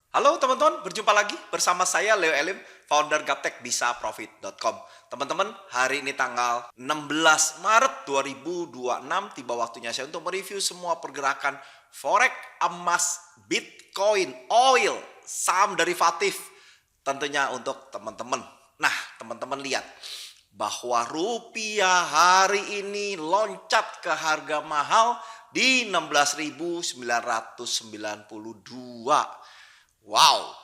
Halo teman-teman, berjumpa lagi bersama saya Leo Elim, founder gaptekbisaprofit.com. Teman-teman, hari ini tanggal 16 Maret 2026, tiba waktunya saya untuk mereview semua pergerakan forex, emas, bitcoin, oil, saham derivatif, tentunya untuk teman-teman. Nah, teman-teman lihat bahwa rupiah hari ini loncat ke harga mahal di 16.992. Wow.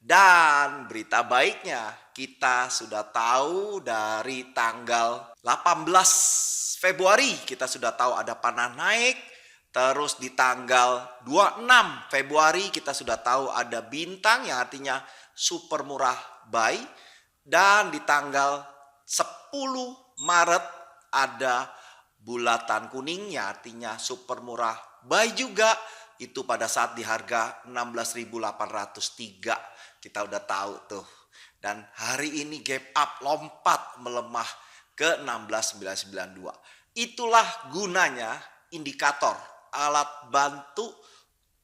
Dan berita baiknya, kita sudah tahu dari tanggal 18 Februari kita sudah tahu ada panah naik. Terus di tanggal 26 Februari kita sudah tahu ada bintang yang artinya super murah buy. Dan di tanggal 10 Maret ada bulatan kuning yang artinya super murah buy juga. Itu pada saat di harga 16.803. Kita udah tahu tuh. Dan hari ini gap up lompat melemah ke 16.992. Itulah gunanya indikator, alat bantu,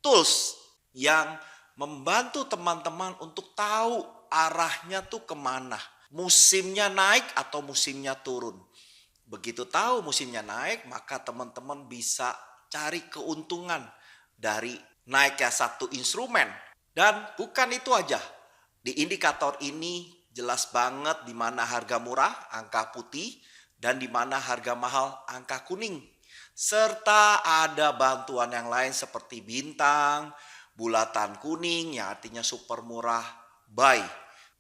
tools yang membantu teman-teman untuk tahu arahnya tuh kemana. Musimnya naik atau musimnya turun. Begitu tahu musimnya naik, maka teman-teman bisa cari keuntungan dari naiknya satu instrumen. Dan bukan itu aja. Di indikator ini jelas banget di mana harga murah, angka putih, dan di mana harga mahal, angka kuning. Serta ada bantuan yang lain seperti bintang, bulatan kuning yang artinya super murah buy.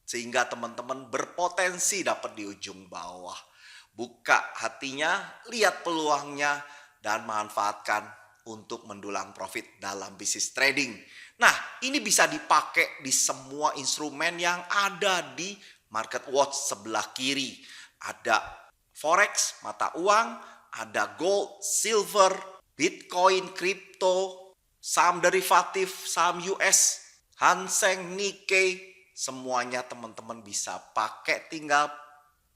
Sehingga teman-teman berpotensi dapat di ujung bawah. Buka hatinya, lihat peluangnya, dan manfaatkan untuk mendulang profit dalam bisnis trading. Nah, ini bisa dipakai di semua instrumen yang ada di market watch sebelah kiri. Ada forex, mata uang, ada gold, silver, bitcoin, crypto, saham derivatif, saham US, Hang Seng, Nikkei, semuanya teman-teman bisa pakai, tinggal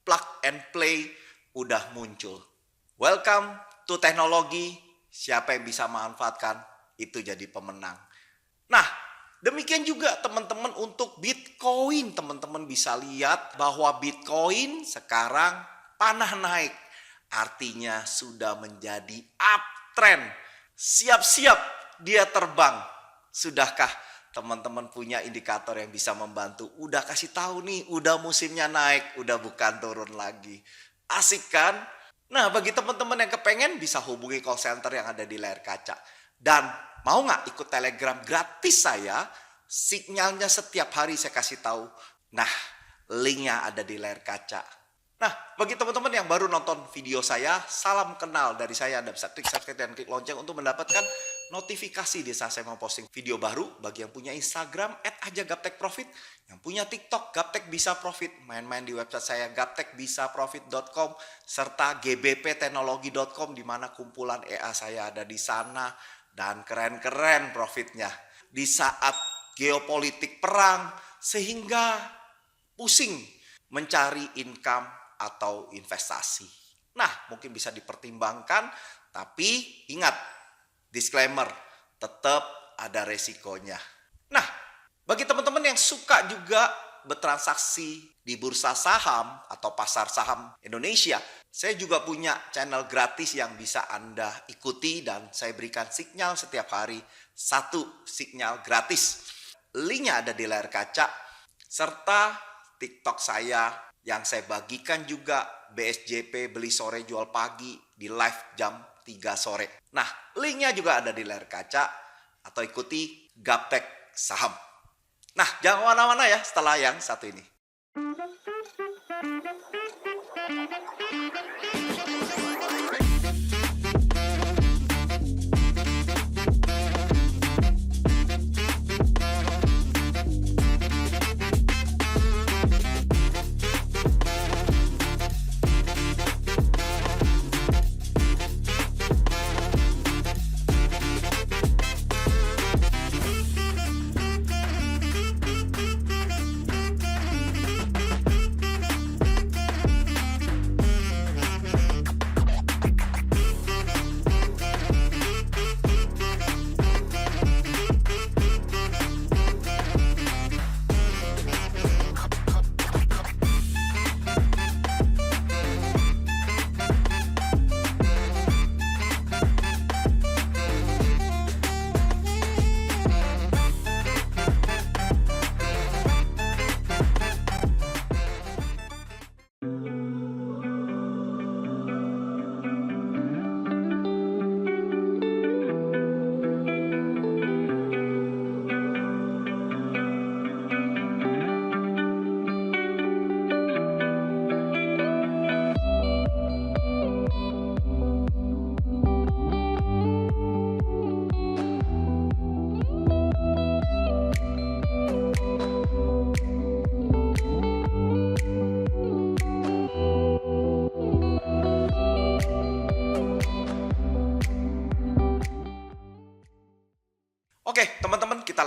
plug and play, udah muncul. Welcome to teknologi. Siapa yang bisa memanfaatkan itu jadi pemenang. Nah, demikian juga teman-teman untuk Bitcoin. Teman-teman bisa lihat bahwa Bitcoin sekarang panah naik. Artinya sudah menjadi uptrend. Siap-siap dia terbang. Sudahkah teman-teman punya indikator yang bisa membantu? Udah kasih tahu nih, udah musimnya naik, udah bukan turun lagi. Asik kan? Nah, bagi teman-teman yang kepengen bisa hubungi call center yang ada di layar kaca. Dan mau nggak ikut Telegram gratis saya? Sinyalnya setiap hari saya kasih tahu. Nah, linknya ada di layar kaca. Nah, bagi teman-teman yang baru nonton video saya, salam kenal dari saya. Anda bisa klik subscribe dan klik lonceng untuk mendapatkan notifikasi di saat saya mau posting video baru. Bagi yang punya Instagram, @aja_gaptekprofit. Yang punya TikTok, Gaptek Bisa Profit. Main-main di website saya, gaptekbisaprofit.com. Serta gbpteknologi.com, di mana kumpulan EA saya ada di sana. Dan keren-keren profitnya. Di saat geopolitik perang, sehingga pusing mencari income atau investasi. Nah, mungkin bisa dipertimbangkan, tapi ingat, disclaimer, tetap ada resikonya. Nah, bagi teman-teman yang suka juga bertransaksi di bursa saham atau pasar saham Indonesia, saya juga punya channel gratis yang bisa Anda ikuti dan saya berikan sinyal setiap hari, satu sinyal gratis. Linknya ada di layar kaca, serta TikTok saya yang saya bagikan juga BSJP beli sore jual pagi di live jam 3 sore. Nah, linknya juga ada di layar kaca atau ikuti Gaptek Saham. Nah, jangan kemana-mana ya setelah yang satu ini.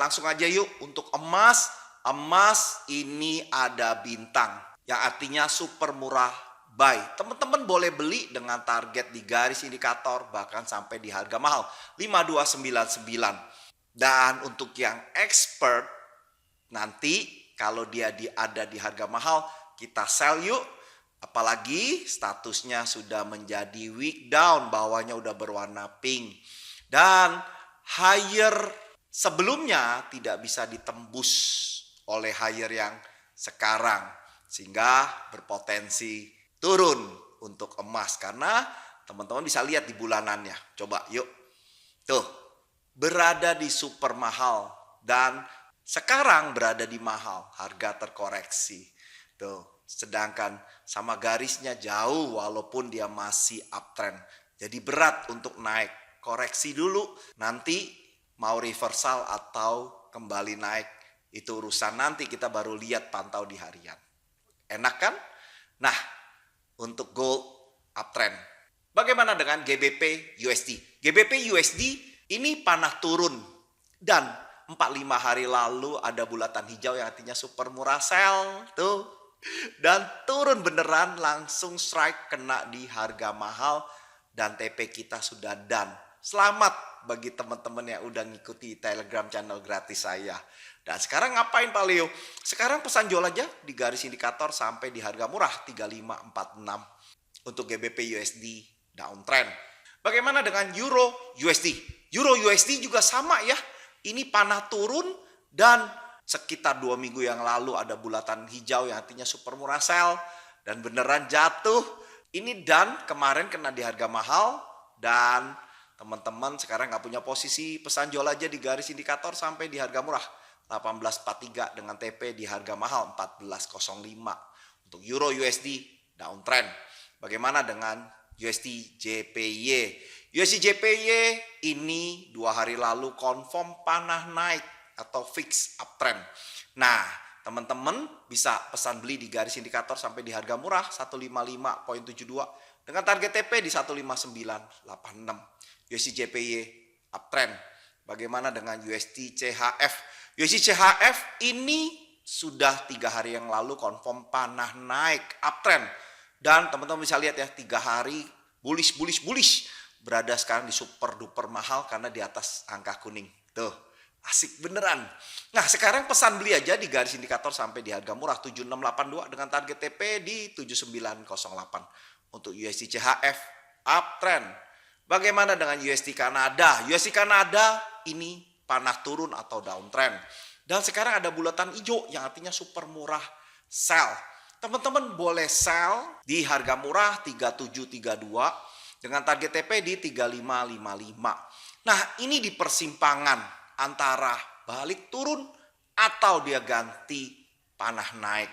langsung aja yuk untuk emas. Emas ini ada bintang yang artinya super murah buy. Teman-teman boleh beli dengan target di garis indikator bahkan sampai di harga mahal 5299. Dan untuk yang expert nanti kalau dia ada di harga mahal kita sell yuk. Apalagi statusnya sudah menjadi week down, bawahnya udah berwarna pink. Dan higher sebelumnya tidak bisa ditembus oleh higher yang sekarang. Sehingga berpotensi turun untuk emas. Karena teman-teman bisa lihat di bulanannya. Coba yuk. Tuh, berada di super mahal. Dan sekarang berada di mahal, harga terkoreksi. Tuh. Sedangkan sama garisnya jauh walaupun dia masih uptrend. Jadi berat untuk naik. Koreksi dulu, nanti mau reversal atau kembali naik. Itu urusan nanti kita baru lihat pantau di harian. Enak kan? Nah, untuk gold uptrend. Bagaimana dengan GBP USD? GBP USD ini panah turun. Dan 45 hari lalu ada bulatan hijau yang artinya super murah sell. Tuh. Dan turun beneran langsung strike kena di harga mahal dan TP kita sudah done. Selamat bagi teman-teman yang udah ngikuti Telegram channel gratis saya. Dan sekarang ngapain Pak Leo? Sekarang pesan jual aja di garis indikator sampai di harga murah 3546 untuk GBP USD downtrend. Bagaimana dengan Euro USD? Euro USD juga sama ya. Ini panah turun dan sekitar 2 minggu yang lalu ada bulatan hijau yang artinya super murah sell dan beneran jatuh. Ini dan kemarin kena di harga mahal dan teman-teman sekarang nggak punya posisi, pesan jual aja di garis indikator sampai di harga murah 1843 dengan TP di harga mahal 1405 untuk Euro USD downtrend. Bagaimana dengan USD JPY? USD JPY ini 2 hari lalu confirm panah naik atau fix uptrend. Nah, teman-teman bisa pesan beli di garis indikator sampai di harga murah 155.72 dengan target TP di 159.86. USD JPY uptrend. Bagaimana dengan USD CHF? USD CHF ini sudah 3 hari yang lalu confirm panah naik uptrend. Dan teman-teman bisa lihat ya 3 hari bullish. Berada sekarang di super duper mahal karena di atas angka kuning. Tuh. Asik beneran. Nah sekarang pesan beli aja di garis indikator sampai di harga murah 7682 dengan target TP di 7908 untuk USD CHF uptrend. Bagaimana dengan USD Kanada? USD Kanada ini panah turun atau downtrend. Dan sekarang ada bulatan hijau yang artinya super murah sell. Teman-teman boleh sell di harga murah 3732 dengan target TP di 3555. Nah ini di persimpangan antara balik turun atau dia ganti panah naik.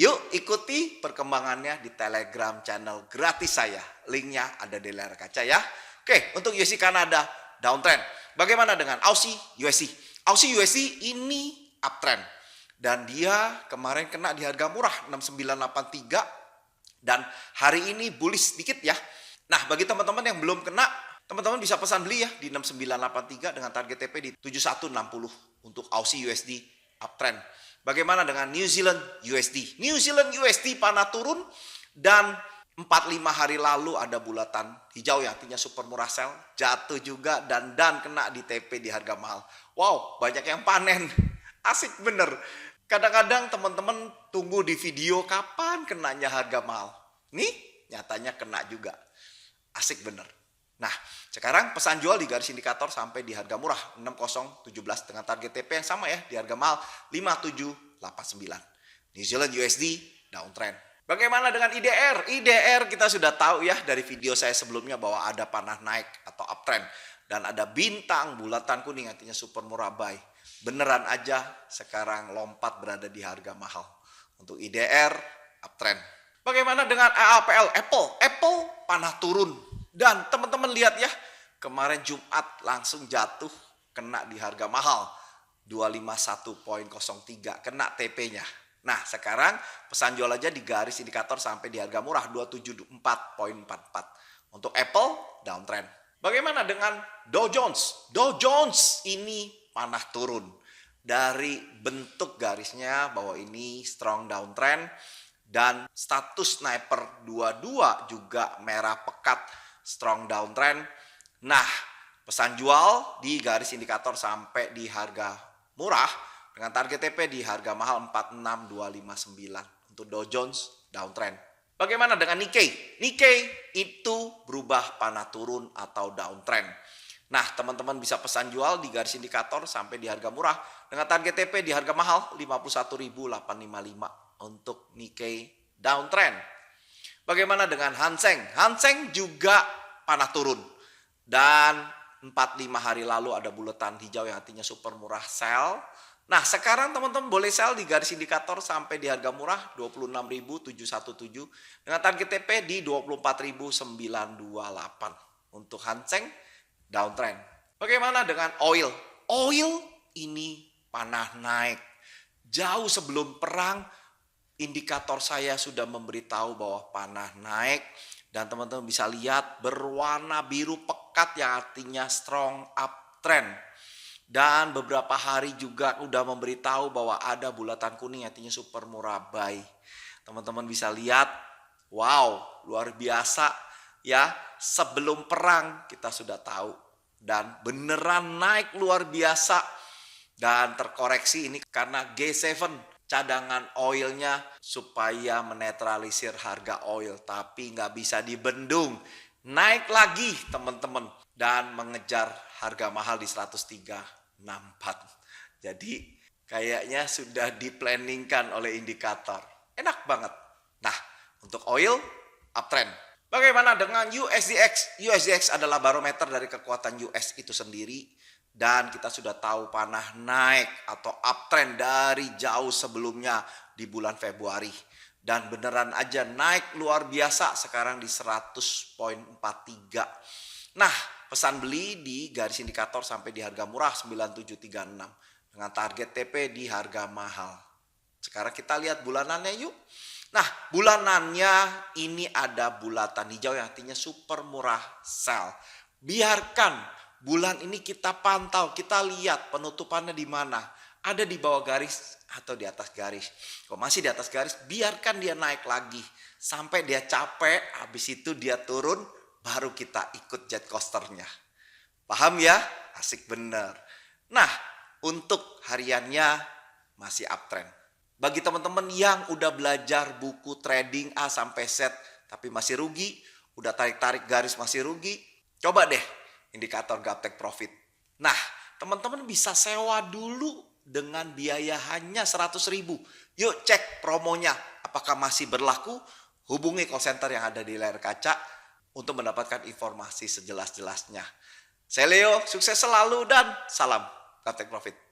Yuk ikuti perkembangannya di Telegram channel gratis saya. Linknya ada di layar kaca ya. Oke, untuk USD Kanada downtrend. Bagaimana dengan Aussie USD? Aussie USD ini uptrend. Dan dia kemarin kena di harga murah 6983. Dan hari ini bullish sedikit ya. Nah bagi teman-teman yang belum kena, teman-teman bisa pesan beli ya di 6983 dengan target TP di 7160 untuk Aussie USD uptrend. Bagaimana dengan New Zealand USD? New Zealand USD panah turun dan 45 hari lalu ada bulatan hijau yang artinya super murah sell, jatuh juga dan kena di TP di harga mahal. Wow, banyak yang panen. Asik bener. Kadang-kadang teman-teman tunggu di video kapan kenanya harga mahal. Nih, nyatanya kena juga. Asik bener. Nah, sekarang pesan jual di garis indikator sampai di harga murah 6017 dengan target TP yang sama ya di harga mahal 5789. New Zealand USD downtrend. Bagaimana dengan IDR? IDR kita sudah tahu ya dari video saya sebelumnya bahwa ada panah naik atau uptrend dan ada bintang bulatan kuning artinya super murah buy. Beneran aja sekarang lompat berada di harga mahal. Untuk IDR uptrend. Bagaimana dengan AAPL? Apple panah turun. Dan teman-teman lihat ya, kemarin Jumat langsung jatuh, kena di harga mahal 251.03, kena TP-nya. Nah sekarang pesan jual aja di garis indikator sampai di harga murah 274.44. Untuk Apple downtrend. Bagaimana dengan Dow Jones? Dow Jones ini panah turun. dari bentuk garisnya bahwa ini strong downtrend dan status sniper 22 juga merah pekat strong downtrend. Nah, pesan jual di garis indikator sampai di harga murah dengan target TP di harga mahal 46259 untuk Dow Jones downtrend. Bagaimana dengan Nikkei? Nikkei itu berubah panah turun atau downtrend. Nah, teman-teman bisa pesan jual di garis indikator sampai di harga murah dengan target TP di harga mahal 51.855 untuk Nikkei downtrend. Bagaimana dengan Hang Seng? Hang Seng juga panah turun. Dan 4-5 hari lalu ada buletan hijau yang artinya super murah sell. Nah, sekarang teman-teman boleh sell di garis indikator sampai di harga murah 26.717 dengan target TP di 24.928 untuk Hang Seng downtrend. Bagaimana dengan oil? Oil ini panah naik. Jauh sebelum perang, indikator saya sudah memberitahu bahwa panah naik. Dan teman-teman bisa lihat berwarna biru pekat yang artinya strong uptrend. Dan beberapa hari juga udah memberitahu bahwa ada bulatan kuning artinya super murah buy. Teman-teman bisa lihat, wow, luar biasa ya. Sebelum perang kita sudah tahu dan beneran naik luar biasa dan terkoreksi ini karena G7 cadangan oilnya supaya menetralisir harga oil, tapi nggak bisa dibendung, naik lagi teman-teman dan mengejar harga mahal di 103.64. Jadi kayaknya sudah diplanningkan oleh indikator, enak banget. Nah, untuk oil uptrend. Bagaimana dengan USDX? USDX adalah barometer dari kekuatan US itu sendiri. Dan kita sudah tahu panah naik atau uptrend dari jauh sebelumnya di bulan Februari. Dan beneran aja naik luar biasa sekarang di 100.43. Nah, pesan beli di garis indikator sampai di harga murah 9736. Dengan target TP di harga mahal. Sekarang kita lihat bulanannya yuk. Nah, bulanannya ini ada bulatan hijau yang artinya super murah sell. Biarkan bulan ini kita pantau, kita lihat penutupannya di mana. Ada di bawah garis atau di atas garis. Kalau masih di atas garis, biarkan dia naik lagi. Sampai dia capek, habis itu dia turun, baru kita ikut jet coasternya. Paham ya? Asik bener. Nah, untuk hariannya masih uptrend. Bagi teman-teman yang udah belajar buku trading A sampai Z tapi masih rugi, udah tarik-tarik garis masih rugi, coba deh indikator Gaptek Profit. Nah, teman-teman bisa sewa dulu dengan biaya hanya 100.000. Yuk cek promonya apakah masih berlaku, hubungi call center yang ada di layar kaca untuk mendapatkan informasi sejelas-jelasnya. Saya Leo, sukses selalu dan salam Gaptek Profit.